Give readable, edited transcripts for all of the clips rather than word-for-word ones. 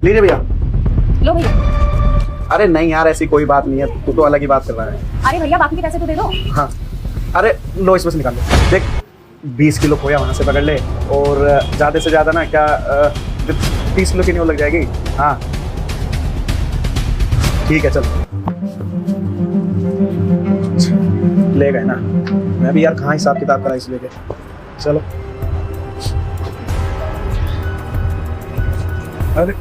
लीजिए भैया। लो भैया। अरे नहीं यार, ऐसी कोई बात नहीं है, तू तो अलग ही बात कर रहा है। अरे भैया बाकी के पैसे तो दे दो। हाँ, अरे लो इसमें से निकाल लो। देख 20 किलो खोया वहाँ से पकड़ ले, और ज़्यादा से ज़्यादा ना क्या 30 किलो की नहीं लग जाएगी। हाँ ठीक है, चल ले गए ना। मैं भी यार कहाँ हिसाब किताब करा इसलिए के। चलो। अरे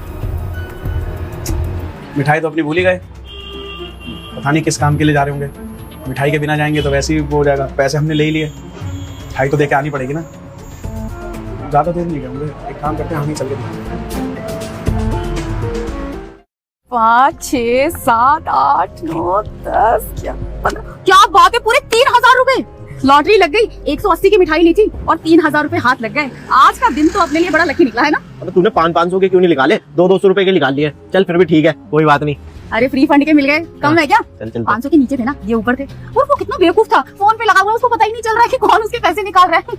मिठाई तो अपनी भूल ही गए, पता नहीं किस काम के लिए जा रहे होंगे। मिठाई के बिना जाएंगे तो वैसे ही वो हो जाएगा। पैसे हमने ले ही लिए, मिठाई तो देके आनी पड़ेगी ना। ज़्यादा देर नहीं होंगे, एक काम करते हैं हम ही चल के 5, 6, 7, 8, 9, 10, 15। क्या बात है, पूरे 3000 रुपए लॉटरी लग गई। 180 की मिठाई ली थी और 3000 रुपए हाथ लग गए। आज का दिन तो अपने लिए बड़ा लकी निकला है ना। अरे तूने 500 के क्यों नहीं निकाले? 200 रुपए के निकाल लिए। चल फिर भी ठीक है, कोई बात नहीं। अरे फ्री फंड के मिल गए, कम है क्या? चल 500 के नीचे थे ना, ये ऊपर थे। और वो कितना बेवकूफ था, फोन पे लगा हुआ, उसको पता ही नहीं चल रहा है कि कौन उसके पैसे निकाल रहा है।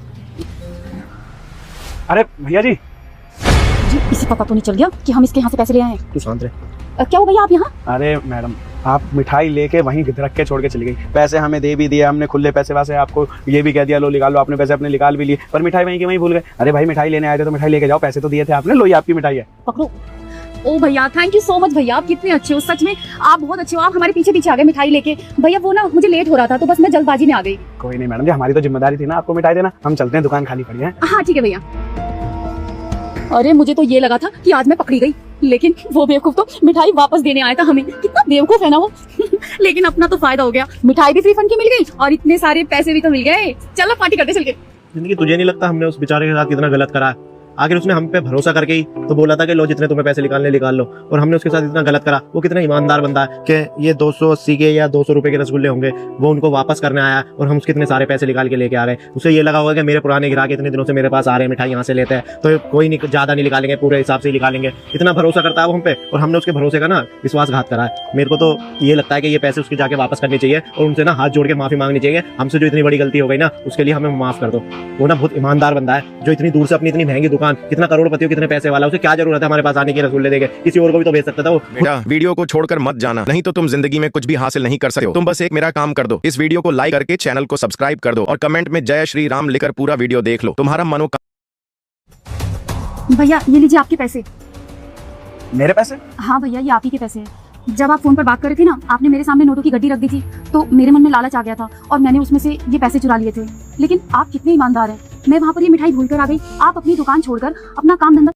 अरे भैया जी, इसे पता तो नहीं चल गया कि हम इसके यहाँ से पैसे ले आए हैं। तू शांत रह। क्या हो भैया आप यहाँ? अरे मैडम, आप मिठाई लेके वहीं रख के छोड़ के चली गई। पैसे हमें दे भी दिए हमने, खुले पैसे वैसे आपको ये भी कह दिया लो निकाल लो। आपने पैसे अपने निकाल भी लिए, पर मिठाई वहीं की वहीं भूल गए। अरे भाई मिठाई लेने आए थे तो मिठाई लेके जाओ, पैसे तो दिए थे आपने, लो ये आपकी मिठाई है। पकड़ो। ओ भैया थैंक यू सो मच भैया, आप कितने अच्छे हो, सच में आप बहुत अच्छे हो। आप हमारे पीछे पीछे आ गए मिठाई लेके। भैया वो ना मुझे लेट हो रहा था तो बस मैं जल्दबाजी में आ गई। कोई नहीं मैडम जी, हमारी तो जिम्मेदारी थी ना आपको मिठाई देना। हम चलते हैं, दुकान खाली पड़ी है। हाँ ठीक है भैया। अरे मुझे तो ये लगा था कि आज मैं पकड़ी गई, लेकिन वो बेवकूफ तो मिठाई वापस देने आया था हमें। कितना बेवकूफ है ना वो। लेकिन अपना तो फायदा हो गया, मिठाई भी फ्री फंड की मिल गई और इतने सारे पैसे भी तो मिल गए। चलो पार्टी करते चल के। जिंदगी तुझे नहीं लगता हमने उस बेचारे के साथ कितना गलत करा? आखिर उसने हम पे भरोसा करके ही तो बोला था कि लो जितने तुम्हें पैसे निकालने निकाल लो, और हमने उसके साथ इतना गलत करा। वो कितना ईमानदार बंदा है कि ये 280 के या 200 रुपए के रसगुल्ले होंगे, वो उनको वापस करने आया और हम उसके इतने सारे पैसे निकाल के लेके आ गए। उसे ये लगा होगा कि मेरे पुराने ग्राहक इतने दिनों से मेरे पास आ रहे हैं, मिठाई यहाँ से लेते हैं, तो कोई नहीं ज्यादा नहीं निकालेंगे, पूरे हिसाब से ही निकालेंगे। इतना भरोसा करता है वो हम पे, और हमने उसके भरोसे का ना विश्वासघात करा है। मेरे को तो ये लगता है कि ये पैसे उसके जाके वापस करने चाहिए और उनसे ना हाथ जोड़ के माफी मांगनी चाहिए। हमसे जो इतनी बड़ी गलती हो गई ना, उसके लिए हमें माफ कर दो। वो ना बहुत ईमानदार बंदा है, जो इतनी दूर से अपनी इतनी महंगी दुकान, कितना करोड़पति, कितने पैसे वाला, उसे क्या जरूरत है हमारे पास आने की रसगुल्ले देके? किसी और को भी तो भेज सकता था वो। बेटा वीडियो को छोड़कर मत जाना, नहीं तो तुम जिंदगी में कुछ भी हासिल नहीं कर सकते हो। तुम बस एक मेरा काम कर दो, इस वीडियो को लाइक करके चैनल को सब्सक्राइब कर दो और कमेंट में जय श्री राम लिखकर पूरा वीडियो देख लो। तुम्हारा भैया ये लीजिए आपके पैसे। मेरे पैसे? हाँ भैया ये आप ही के पैसे हैं। जब आप फोन पर बात कर रहे थे ना, आपने मेरे सामने नोटों की गड्डी रख दी थी, तो मेरे मन में लालच आ गया था और मैंने उसमें से ये पैसे चुरा लिए थे। लेकिन आप कितने ईमानदार हैं, मैं वहाँ पर ये मिठाई भूल कर आ गई। आप अपनी दुकान छोड़कर अपना काम धंधा